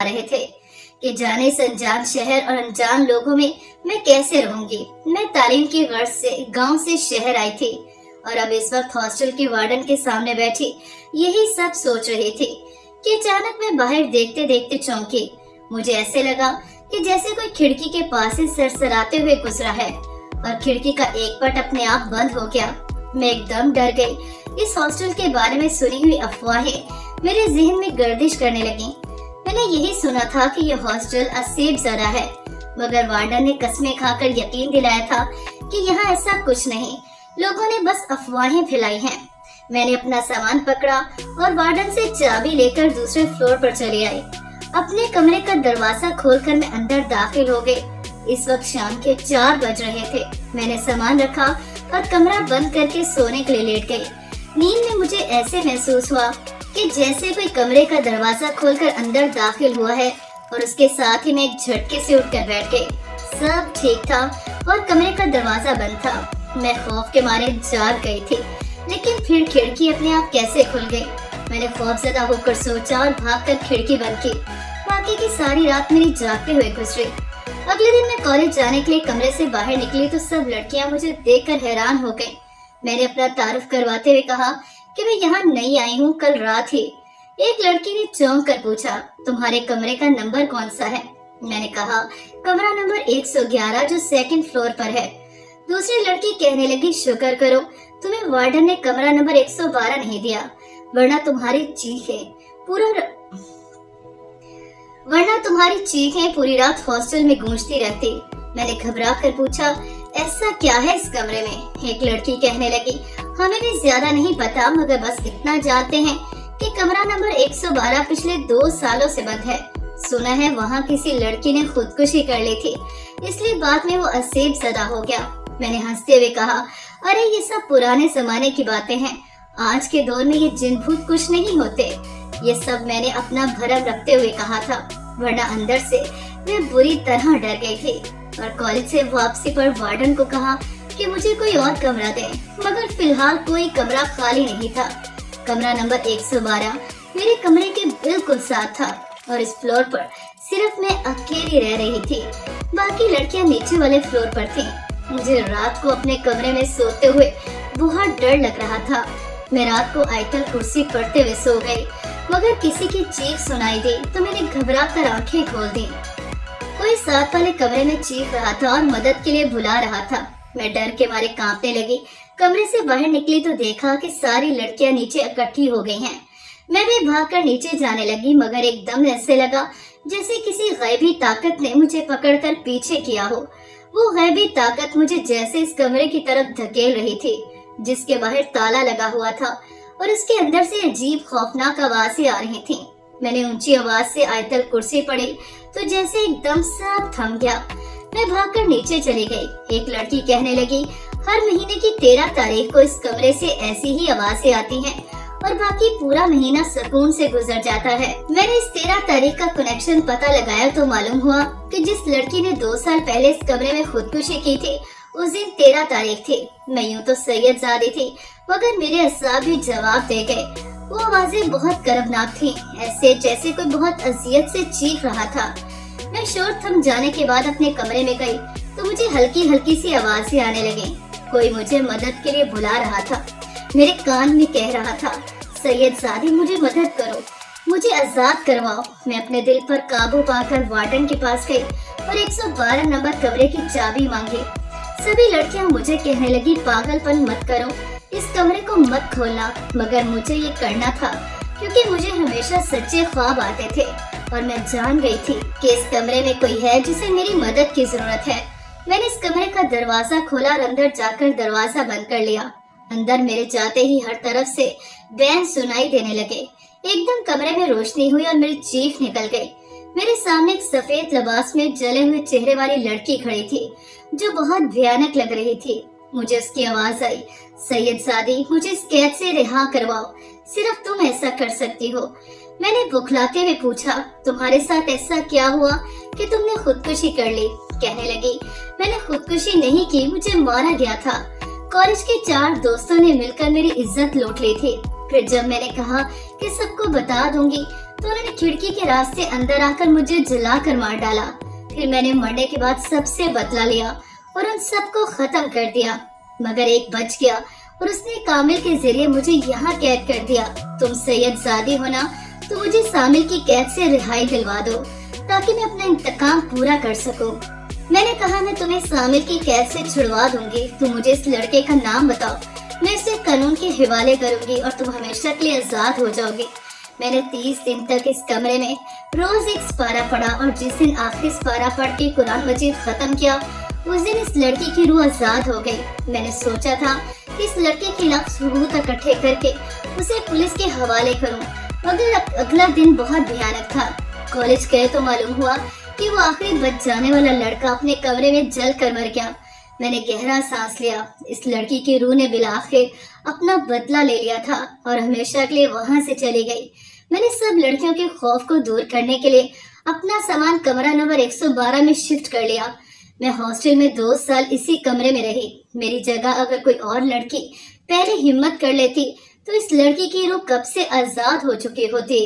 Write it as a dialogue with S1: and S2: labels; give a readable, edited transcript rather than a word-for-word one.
S1: रहे थे कि जाने इस अनजान शहर और अनजान लोगों में मैं कैसे रहूंगी। मैं तालीम की गर्ज से गांव से शहर आई थी और अब इस वक्त हॉस्टल की वार्डन के सामने बैठी यही सब सोच रही थी कि अचानक मैं बाहर देखते देखते चौंकी। मुझे ऐसे लगा कि जैसे कोई खिड़की के पास से सरसराते हुए गुजरा है और खिड़की का एक पट अपने आप बंद हो गया। मैं एकदम डर गई। इस हॉस्टल के बारे में सुनी हुई अफवाहें मेरे जहन में गर्दिश करने लगी। मैंने यही सुना था कि यह हॉस्टल असेब ज़रा है, मगर वार्डन ने कसमें खाकर यकीन दिलाया था कि यहाँ ऐसा कुछ नहीं, लोगों ने बस अफवाहें फैलाई हैं। मैंने अपना सामान पकड़ा और वार्डन से चाबी लेकर दूसरे फ्लोर पर चली आई। अपने कमरे का दरवाजा खोलकर मैं अंदर दाखिल हो गई। इस वक्त शाम के 4 बज रहे थे। मैंने सामान रखा और कमरा बंद करके सोने के लिए लेट गई। नींद में मुझे ऐसे महसूस हुआ कि जैसे कोई कमरे का दरवाजा खोलकर अंदर दाखिल हुआ है और उसके साथ ही मैं एक झटके से उठकर बैठ गई। सब ठीक था और कमरे का दरवाजा बंद था। मैं खौफ के मारे जाग गई थी, लेकिन फिर खिड़की अपने आप कैसे खुल गई। मैंने खौफजदा होकर सोचा और भागकर खिड़की बंद की। बाकी की सारी रात मेरी जागते हुए गुजरी। अगले दिन मैं कॉलेज जाने के लिए कमरे से बाहर निकली तो सब लड़कियां मुझे देखकर हैरान हो गईं। मैंने अपना तारुफ करवाते हुए कहा कि मैं यहाँ नई आई हूँ, कल रात ही। एक लड़की ने चौंक कर पूछा, तुम्हारे कमरे का नंबर कौन सा है? मैंने कहा, कमरा नंबर 111 जो 2nd फ्लोर पर है। दूसरी लड़की कहने लगी, शुक्र करो तुम्हें वार्डन ने कमरा नंबर 112 नहीं दिया, वरना तुम्हारी चीखें पूरी रात हॉस्टल में गूंजती रहती। मैंने घबरा कर पूछा, ऐसा क्या है इस कमरे में? एक लड़की कहने लगी, हमें भी ज्यादा नहीं पता, मगर बस इतना जानते हैं कि कमरा नंबर 112 पिछले 2 सालों से बंद है। सुना है वहाँ किसी लड़की ने खुदकुशी कर ली थी, इसलिए बाद में वो असेब ज़दा हो गया। मैंने हंसते हुए कहा, अरे ये सब पुराने जमाने की बातें हैं, आज के दौर में ये जिन भूत कुछ नहीं होते। ये सब मैंने अपना भरम रखते हुए कहा था, वरना अंदर से मैं बुरी तरह डर गई थी और कॉलेज से वापसी पर वार्डन को कहा कि मुझे कोई और कमरा दे, मगर फिलहाल कोई कमरा खाली नहीं था। कमरा नंबर 112 मेरे कमरे के बिल्कुल साथ था और इस फ्लोर पर सिर्फ मैं अकेली रह रही थी। बाकी लड़कियां नीचे वाले फ्लोर पर थीं। मुझे रात को अपने कमरे में सोते हुए बहुत डर लग रहा था। मैं रात को आयतल कुर्सी पढ़ते हुए सो गई, मगर किसी की चीख सुनाई दी तो मैंने घबरा कर आंखें खोल दी। कोई साथ वाले कमरे में चीख रहा था और मदद के लिए बुला रहा था। मैं डर के मारे कांपने लगी। कमरे से बाहर निकली तो देखा कि सारी लड़कियां नीचे इकट्ठी हो गई हैं। मैं भी भागकर नीचे जाने लगी, मगर एकदम ऐसे लगा जैसे किसी गैबी ताकत ने मुझे पकड़कर पीछे किया हो। वो गैबी ताकत मुझे जैसे इस कमरे की तरफ धकेल रही थी, जिसके बाहर ताला लगा हुआ था और उसके अंदर से अजीब खौफनाक आवाजें आ रही थीं। मैंने ऊंची आवाज से आयतल कुर्सी पढ़ी तो जैसे एकदम सब थम गया। मैं भागकर नीचे चली गई। एक लड़की कहने लगी, हर महीने की 13 तारीख को इस कमरे से ऐसी ही आवाजें आती हैं और बाकी पूरा महीना सुकून से गुजर जाता है। मैंने इस 13 तारीख का कनेक्शन पता लगाया तो मालूम हुआ कि जिस लड़की ने 2 साल पहले इस कमरे में खुदकुशी की थी, उस दिन 13 तारीख थी। मैं यूँ तो सैयदजादी थी, मगर मेरे असाब भी जवाब दे गए। वो आवाजें बहुत करबनाक थीं, ऐसे जैसे कोई बहुत अजियत से चीख रहा था। मैं शोर थम जाने के बाद अपने कमरे में गई तो मुझे हल्की हल्की सी आवाजें आने लगी। कोई मुझे मदद के लिए बुला रहा था। मेरे कान में कह रहा था, सैयदजादी मुझे मदद करो, मुझे आजाद करवाओ। मैं अपने दिल पर काबू पाकर वार्डन के पास गई और 112 नंबर कमरे की चाबी मांगी। सभी लड़कियां मुझे कहने लगी, पागलपन मत करो, इस कमरे को मत खोलना, मगर मुझे ये करना था क्योंकि मुझे हमेशा सच्चे ख्वाब आते थे और मैं जान गई थी कि इस कमरे में कोई है जिसे मेरी मदद की जरूरत है। मैंने इस कमरे का दरवाजा खोला और अंदर जाकर दरवाजा बंद कर लिया। अंदर मेरे जाते ही हर तरफ से बैन सुनाई देने लगे। एकदम कमरे में रोशनी हुई और मेरी चीख निकल गई। मेरे सामने एक सफेद लिबास में जले हुए चेहरे वाली लड़की खड़ी थी जो बहुत भयानक लग रही थी। मुझे उसकी आवाज आई, सैयदजादी मुझे इस कैद से रिहा करवाओ, सिर्फ तुम ऐसा कर सकती हो। मैंने बुखलाते हुए पूछा, तुम्हारे साथ ऐसा क्या हुआ कि तुमने खुदकुशी कर ली? कहने लगी, मैंने खुदकुशी नहीं की, मुझे मारा गया था। कॉलेज के 4 दोस्तों ने मिलकर मेरी इज्जत लूट ली थी। फिर जब मैंने कहा कि सबको बता दूंगी तो उन्होंने खिड़की के रास्ते अंदर आकर मुझे जला कर मार डाला। फिर मैंने मरने के बाद सबसे बदला लिया और उन सबको खत्म कर दिया, मगर एक बच गया और उसने कामिल के जरिए मुझे यहाँ कैद कर दिया। तुम सैयदजादी हो ना, तो मुझे सामिल की कैद से रिहाई दिलवा दो ताकि मैं अपना इंतकाम पूरा कर सकूं। मैंने कहा, मैं तुम्हें सामिल की कैद से छुड़वा दूंगी, तुम मुझे इस लड़के का नाम बताओ, मैं इसे कानून के हवाले करूंगी और तुम हमेशा के लिए आजाद हो जाओगे। मैंने 30 दिन तक इस कमरे में रोज एक सिपारा पढ़ा और जिस दिन आखिरी सिपारा पढ़ के कुरान मजीद खत्म किया, उस दिन इस लड़की की रूह आजाद हो गई। मैंने सोचा था कि इस लड़के के खिलाफ सबूत इकट्ठे करके उसे पुलिस के हवाले करूं, मगर अगला दिन बहुत भयानक था। कॉलेज गए तो मालूम हुआ कि वो आखिरी बच जाने वाला लड़का अपने कमरे में जल कर मर गया। मैंने गहरा सांस लिया। इस लड़की की रूह ने बिलाखिर अपना बदला ले लिया था और हमेशा के लिए वहां से चली गई। मैंने सब लड़कियों के खौफ को दूर करने के लिए अपना सामान कमरा नंबर 112 में शिफ्ट कर लिया। मैं हॉस्टल में 2 साल इसी कमरे में रही। मेरी जगह अगर कोई और लड़की पहले हिम्मत कर लेती तो इस लड़की की रूह कब से आजाद हो चुकी होती।